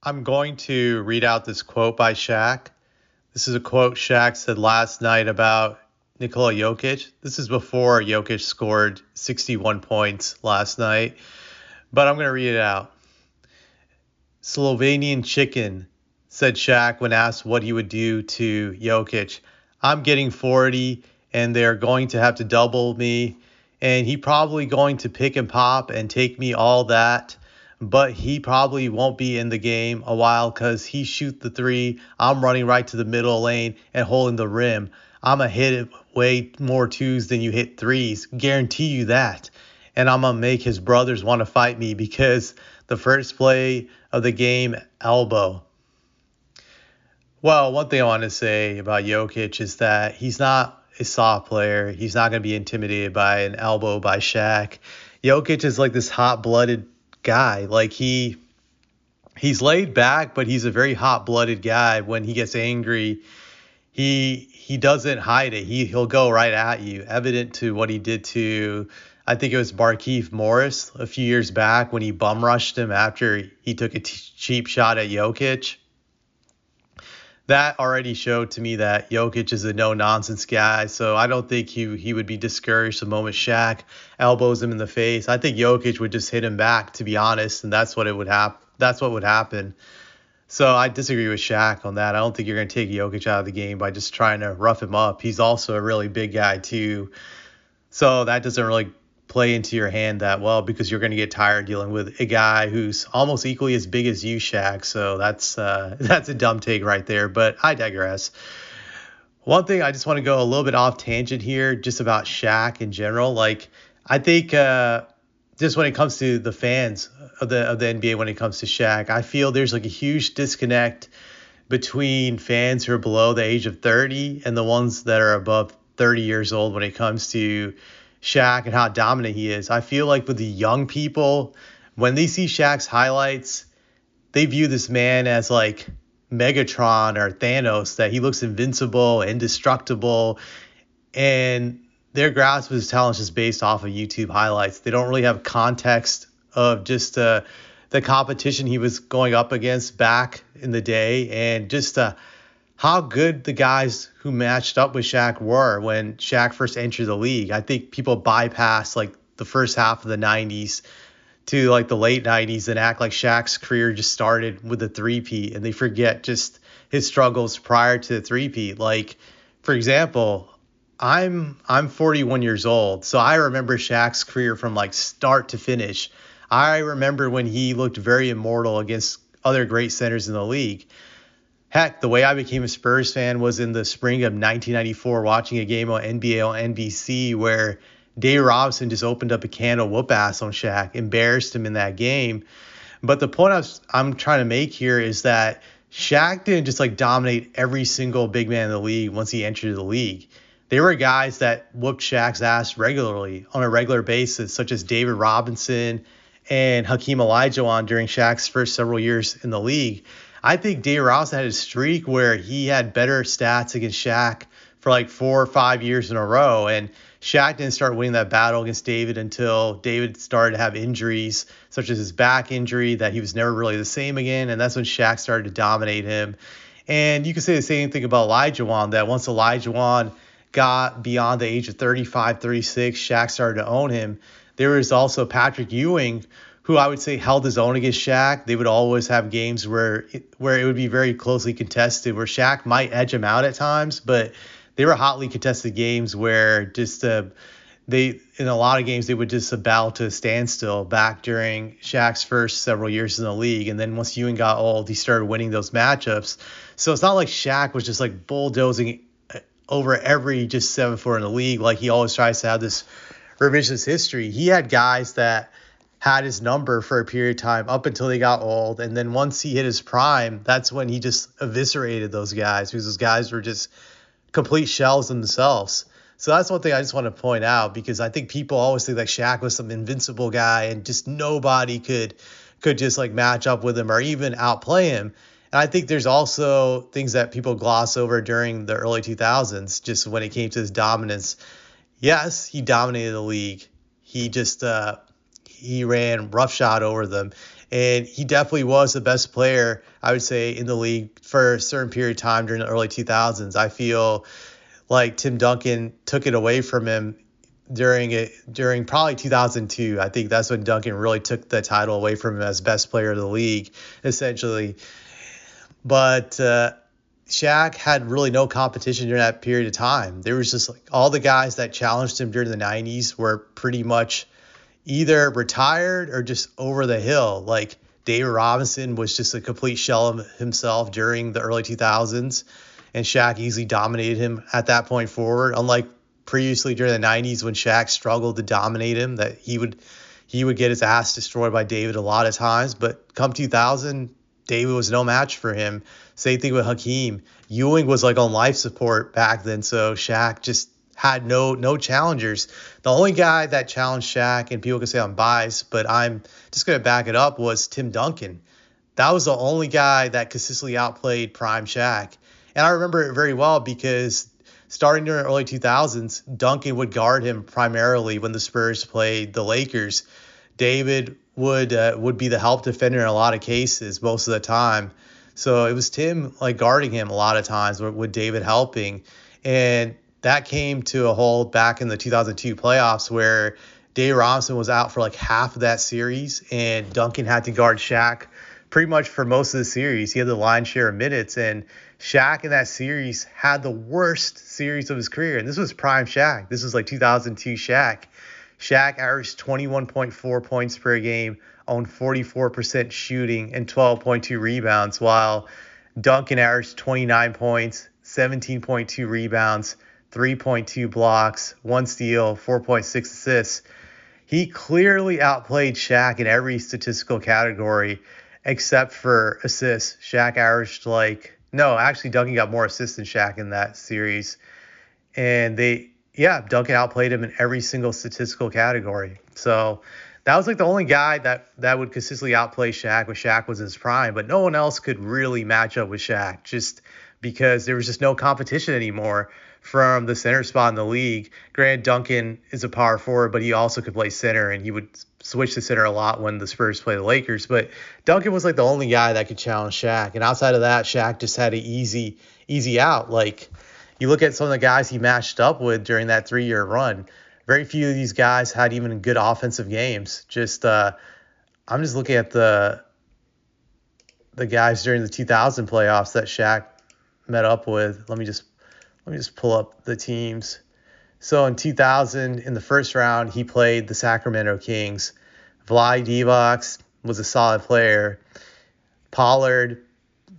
I'm going to read out this quote by Shaq. This is a quote Shaq said last night about Nikola Jokic. This is before Jokic scored 61 points last night, but I'm going to read it out. Slovenian chicken, said Shaq when asked what he would do to Jokic. I'm getting 40, and they're going to have to double me, and he probably going to pick and pop and take me all that, but he probably won't be in the game a while because he shoot the three. I'm running right to the middle lane and holding the rim. I'm going to hit it way more twos than you hit threes. Guarantee you that. And I'm going to make his brothers want to fight me because the first play of the game, elbow. Well, one thing I want to say about Jokic is that he's not a soft player. He's not going to be intimidated by an elbow by Shaq. Jokic is like this hot-blooded guy. Like he's laid back, but he's a very hot-blooded guy. When he gets angry, he doesn't hide it. He'll go right at you. Evident to what he did to, I think it was Markieff Morris a few years back when he bum rushed him after he took a cheap shot at Jokic. That already showed to me that Jokic is a no-nonsense guy, so I don't think he would be discouraged the moment Shaq elbows him in the face. I think Jokic would just hit him back, to be honest, and that's what would happen. So I disagree with Shaq on that. I don't think you're going to take Jokic out of the game by just trying to rough him up. He's also a really big guy too, so that doesn't really play into your hand that well because you're going to get tired dealing with a guy who's almost equally as big as you, Shaq. So that's a dumb take right there, but I digress. One thing I just want to go a little bit off tangent here just about Shaq in general. Like I think just when it comes to the fans of the NBA, when it comes to Shaq, I feel there's like a huge disconnect between fans who are below the age of 30 and the ones that are above 30 years old when it comes to Shaq and how dominant he is. I feel like with the young people, when they see Shaq's highlights, they view this man as like Megatron or Thanos, that he looks invincible, indestructible, and their grasp of his talent is just based off of YouTube highlights. They don't really have context of just the competition he was going up against back in the day and just how good the guys who matched up with Shaq were when Shaq first entered the league. I think people bypass like the first half of the 90s to like the late 90s and act like Shaq's career just started with the three-peat, and they forget just his struggles prior to the three-peat. Like, for example, I'm 41 years old, so I remember Shaq's career from like start to finish. I remember when he looked very immortal against other great centers in the league. Heck, the way I became a Spurs fan was in the spring of 1994 watching a game on NBA on NBC where Dave Robinson just opened up a can of whoop ass on Shaq, embarrassed him in that game. But the point I'm trying to make here is that Shaq didn't just like dominate every single big man in the league once he entered the league. There were guys that whooped Shaq's ass regularly on a regular basis, such as David Robinson and Hakeem Olajuwon during Shaq's first several years in the league. I think Dave Robinson had a streak where he had better stats against Shaq for like 4 or 5 years in a row. And Shaq didn't start winning that battle against David until David started to have injuries, such as his back injury, that he was never really the same again. And that's when Shaq started to dominate him. And you can say the same thing about Olajuwon, that once Olajuwon got beyond the age of 35, 36, Shaq started to own him. There was also Patrick Ewing, who I would say held his own against Shaq. They would always have games where it would be very closely contested, where Shaq might edge him out at times, but they were hotly contested games where just in a lot of games they would just battle to a standstill back during Shaq's first several years in the league. And then once Ewing got old, he started winning those matchups. So it's not like Shaq was just like bulldozing over every just 7-4 in the league like he always tries to have this revisionist history. He had guys that had his number for a period of time up until they got old. And then once he hit his prime, that's when he just eviscerated those guys, because those guys were just complete shells themselves. So that's one thing I just want to point out, because I think people always think that Shaq was some invincible guy and just nobody could just like match up with him or even outplay him. And I think there's also things that people gloss over during the early 2000s, just when it came to his dominance. Yes, he dominated the league. He just he ran roughshod over them. And he definitely was the best player, I would say, in the league for a certain period of time during the early 2000s. I feel like Tim Duncan took it away from him during probably 2002. I think that's when Duncan really took the title away from him as best player of the league, essentially. But Shaq had really no competition during that period of time. There was just like all the guys that challenged him during the 90s were pretty much either retired or just over the hill. Like David Robinson was just a complete shell of himself during the early 2000s, and Shaq easily dominated him at that point forward. Unlike previously during the 90s when Shaq struggled to dominate him, that he would get his ass destroyed by David a lot of times. But come 2000, David was no match for him. Same thing with Hakeem. Ewing was like on life support back then, so Shaq just had no challengers. The only guy that challenged Shaq, and people can say I'm biased, but I'm just going to back it up, was Tim Duncan. That was the only guy that consistently outplayed prime Shaq. And I remember it very well because starting during the early 2000s, Duncan would guard him primarily when the Spurs played the Lakers. David would be the help defender in a lot of cases most of the time. So it was Tim like guarding him a lot of times with David helping. And that came to a halt back in the 2002 playoffs where David Robinson was out for like half of that series and Duncan had to guard Shaq pretty much for most of the series. He had the lion's share of minutes, and Shaq in that series had the worst series of his career. And this was prime Shaq. This was like 2002 Shaq. Shaq averaged 21.4 points per game, on 44% shooting and 12.2 rebounds, while Duncan averaged 29 points, 17.2 rebounds, 3.2 blocks, 1 steal, 4.6 assists. He clearly outplayed Shaq in every statistical category except for assists. Shaq averaged actually Duncan got more assists than Shaq in that series. And Duncan outplayed him in every single statistical category. So that was like the only guy that would consistently outplay Shaq when Shaq was in his prime, but no one else could really match up with Shaq just because there was just no competition anymore from the center spot in the league. Grant Duncan is a power forward, but he also could play center, and he would switch to center a lot when the Spurs play the Lakers. But Duncan was like the only guy that could challenge Shaq, and outside of that, Shaq just had an easy out. Like you look at some of the guys he matched up with during that 3-year run. Very few of these guys had even good offensive games. I'm just looking at the guys during the 2000 playoffs that Shaq met up with. Let me just pull up the teams. So in 2000, in the first round, he played the Sacramento Kings. Vlade Divac was a solid player. Pollard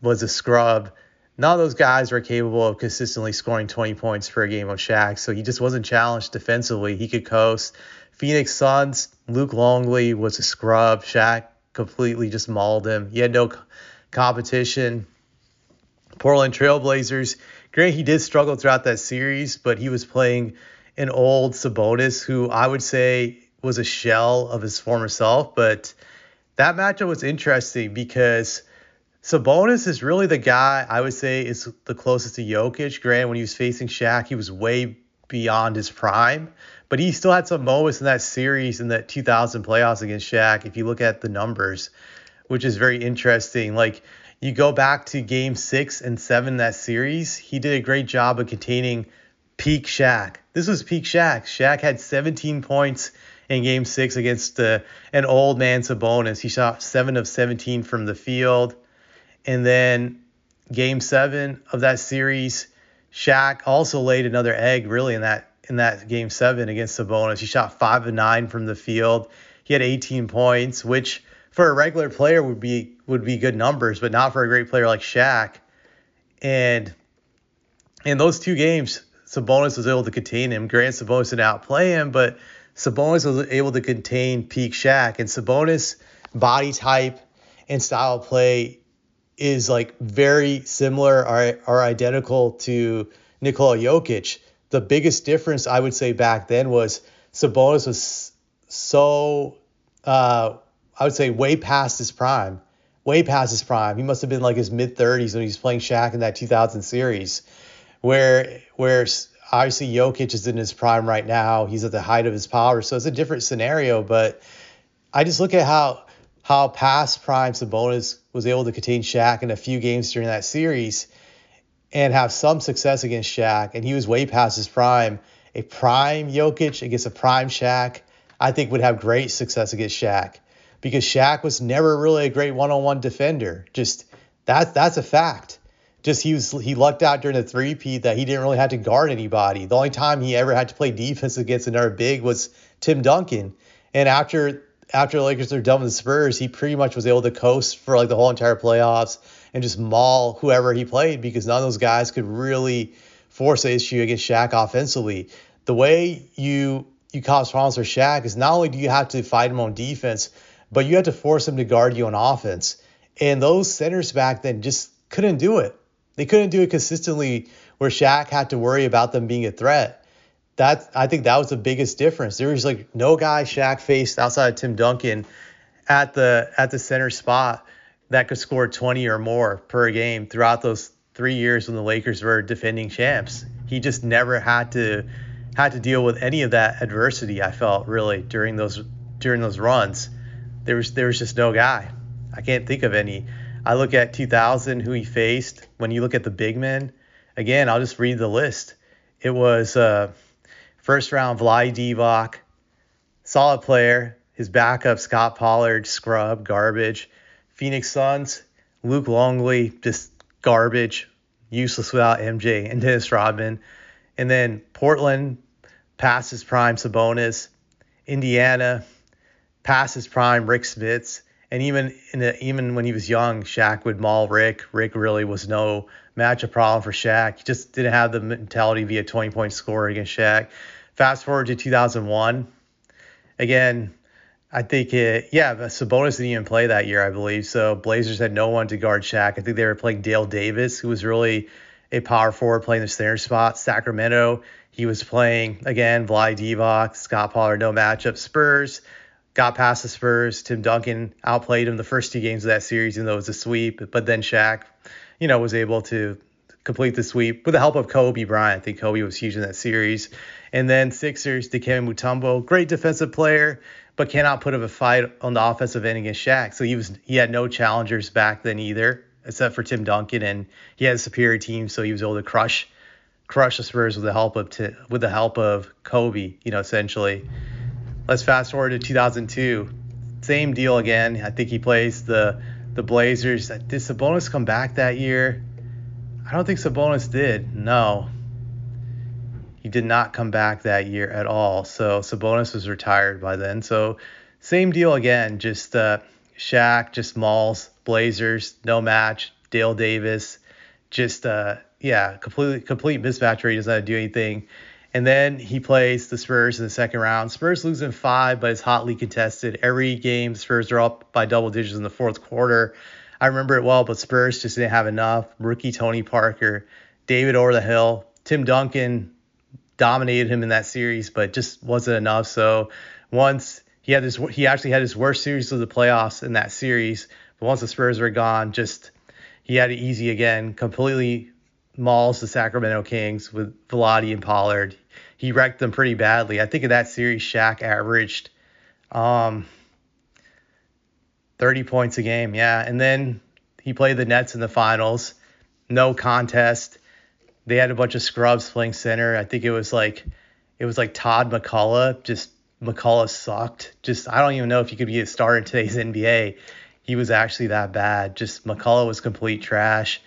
was a scrub. None of those guys were capable of consistently scoring 20 points per game of Shaq, so he just wasn't challenged defensively. He could coast. Phoenix Suns, Luke Longley was a scrub. Shaq completely just mauled him. He had no competition. Portland Trailblazers, granted, he did struggle throughout that series, but he was playing an old Sabonis, who I would say was a shell of his former self. But that matchup was interesting because Sabonis is really the guy I would say is the closest to Jokic. Granted, when he was facing Shaq, he was way beyond his prime, but he still had some moments in that series in that 2000 playoffs against Shaq, if you look at the numbers, which is very interesting. Like, you go back to game 6 and 7 in that series, he did a great job of containing peak Shaq. This was peak Shaq. Shaq had 17 points in game 6 against an old man Sabonis. He shot 7 of 17 from the field. And then game 7 of that series, Shaq also laid another egg really in that game 7 against Sabonis. He shot 5 of 9 from the field. He had 18 points, which for a regular player would be good numbers, but not for a great player like Shaq. And in those 2 games, Sabonis was able to contain him. Grant Sabonis didn't outplay him, but Sabonis was able to contain peak Shaq. And Sabonis' body type and style of play is like very similar or identical to Nikola Jokic. The biggest difference I would say back then was Sabonis was so I would say way past his prime. He must have been like his mid-30s when he was playing Shaq in that 2000 series, where obviously Jokic is in his prime right now. He's at the height of his power, so it's a different scenario. But I just look at how how past prime Sabonis was able to contain Shaq in a few games during that series and have some success against Shaq, and he was way past his prime. A prime Jokic against a prime Shaq, I think would have great success against Shaq because Shaq was never really a great one-on-one defender. Just that's a fact. Just he lucked out during the three-peat that he didn't really have to guard anybody. The only time he ever had to play defense against another big was Tim Duncan. And after the Lakers were done with the Spurs, he pretty much was able to coast for like the whole entire playoffs and just maul whoever he played because none of those guys could really force an issue against Shaq offensively. The way you cause problems for Shaq is not only do you have to fight him on defense, but you have to force him to guard you on offense. And those centers back then just couldn't do it. They couldn't do it consistently where Shaq had to worry about them being a threat. I think that was the biggest difference. There was like no guy Shaq faced outside of Tim Duncan at the center spot that could score 20 or more per game throughout those 3 years when the Lakers were defending champs. He just never had to deal with any of that adversity. I felt really during those runs, there was just no guy. I can't think of any. I look at 2000 who he faced. When you look at the big men, again, I'll just read the list. It was first round Vlade Divac, solid player. His backup Scott Pollard, scrub, garbage. Phoenix Suns, Luke Longley, just garbage, useless without MJ and Dennis Rodman. And then Portland, past his prime Sabonis. Indiana, past his prime Rick Smits. And even when he was young, Shaq would maul Rick. Rick really was no matchup problem for Shaq. He just didn't have the mentality to be a 20-point scorer against Shaq. Fast forward to 2001. Again, I think Sabonis didn't even play that year, I believe. So Blazers had no one to guard Shaq. I think they were playing Dale Davis, who was really a power forward playing the center spot. Sacramento, he was playing, again, Vlade Divac, Scott Pollard, no matchup. Spurs, got past the Spurs. Tim Duncan outplayed him the first 2 games of that series, even though it was a sweep. But then Shaq, was able to complete the sweep with the help of Kobe Bryant. I think Kobe was huge in that series. And then Sixers, Dikembe Mutombo, great defensive player, but cannot put up a fight on the offensive end against Shaq. So he had no challengers back then either, except for Tim Duncan, and he had a superior team, so he was able to crush the Spurs with the help of Kobe, essentially. Let's fast forward to 2002. Same deal again. I think he plays the Blazers. Did Sabonis come back that year? I don't think Sabonis did. No. He did not come back that year at all. So Sabonis was retired by then. So same deal again. Just Shaq just mauls Blazers, no match. Dale Davis, just complete mismatch where he doesn't have to do anything. And then he plays the Spurs in the second round. Spurs lose in 5, but it's hotly contested. Every game, Spurs are up by double digits in the fourth quarter. I remember it well, but Spurs just didn't have enough. Rookie Tony Parker, David over the hill, Tim Duncan dominated him in that series, but just wasn't enough. So once he actually had his worst series of the playoffs in that series. But once the Spurs were gone, he had it easy again. Completely mauls the Sacramento Kings with Vlade and Pollard. He wrecked them pretty badly. I think in that series, Shaq averaged 30 points a game. Yeah. And then he played the Nets in the finals. No contest. They had a bunch of scrubs playing center. I think it was like Todd McCullough. Just McCullough sucked. I don't even know if he could be a star in today's NBA. He was actually that bad. Just McCullough was complete trash.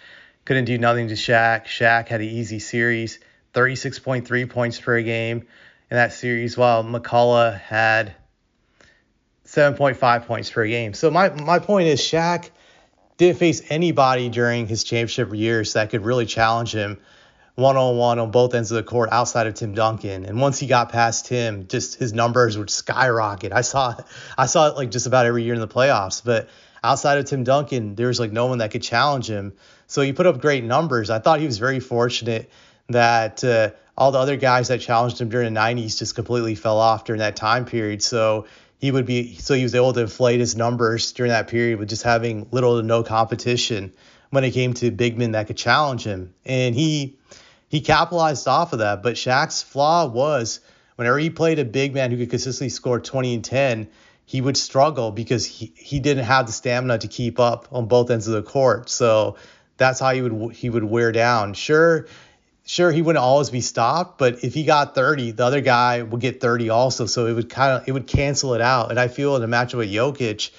Couldn't do nothing to Shaq. Shaq had an easy series, 36.3 points per game in that series, while McCullough had 7.5 points per game. So my point is Shaq didn't face anybody during his championship years that could really challenge him one-on-one on both ends of the court outside of Tim Duncan. And once he got past him, just his numbers would skyrocket. I saw it like just about every year in the playoffs. But outside of Tim Duncan, there was like no one that could challenge him. So he put up great numbers. I thought he was very fortunate that all the other guys that challenged him during the 90s just completely fell off during that time period. So he was able to inflate his numbers during that period with just having little to no competition when it came to big men that could challenge him. And he capitalized off of that. But Shaq's flaw was whenever he played a big man who could consistently score 20 and 10, he would struggle because he didn't have the stamina to keep up on both ends of the court. So that's how he would wear down. Sure, he wouldn't always be stopped, but if he got 30, the other guy would get 30 also. So it would cancel it out. And I feel in a matchup with Jokic,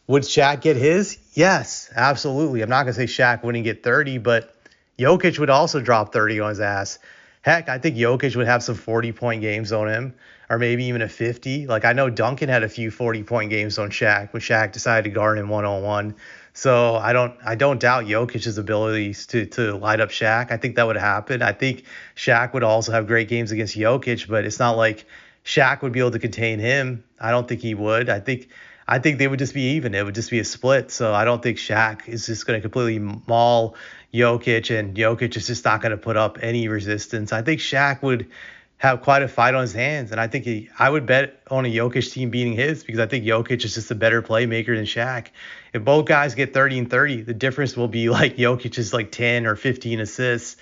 would Shaq get his? Yes, absolutely. I'm not gonna say Shaq wouldn't get 30, but Jokic would also drop 30 on his ass. Heck, I think Jokic would have some 40-point games on him, or maybe even a 50. Like I know Duncan had a few 40-point games on Shaq when Shaq decided to guard him one-on-one. So I don't doubt Jokic's abilities to light up Shaq. I think that would happen. I think Shaq would also have great games against Jokic, but it's not like Shaq would be able to contain him. I don't think he would. I think they would just be even. It would just be a split. So I don't think Shaq is just going to completely maul Jokic, and Jokic is just not going to put up any resistance. I think Shaq would have quite a fight on his hands, and I would bet on a Jokic team beating his because I think Jokic is just a better playmaker than Shaq. If both guys get 30 and 30, the difference will be like Jokic's like 10 or 15 assists.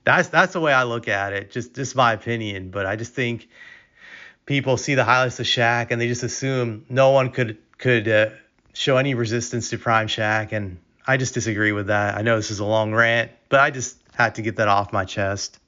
That's the way I look at it. Just my opinion, but I just think people see the highlights of Shaq and they just assume no one could show any resistance to prime Shaq, and I just disagree with that. I know this is a long rant, but I just had to get that off my chest.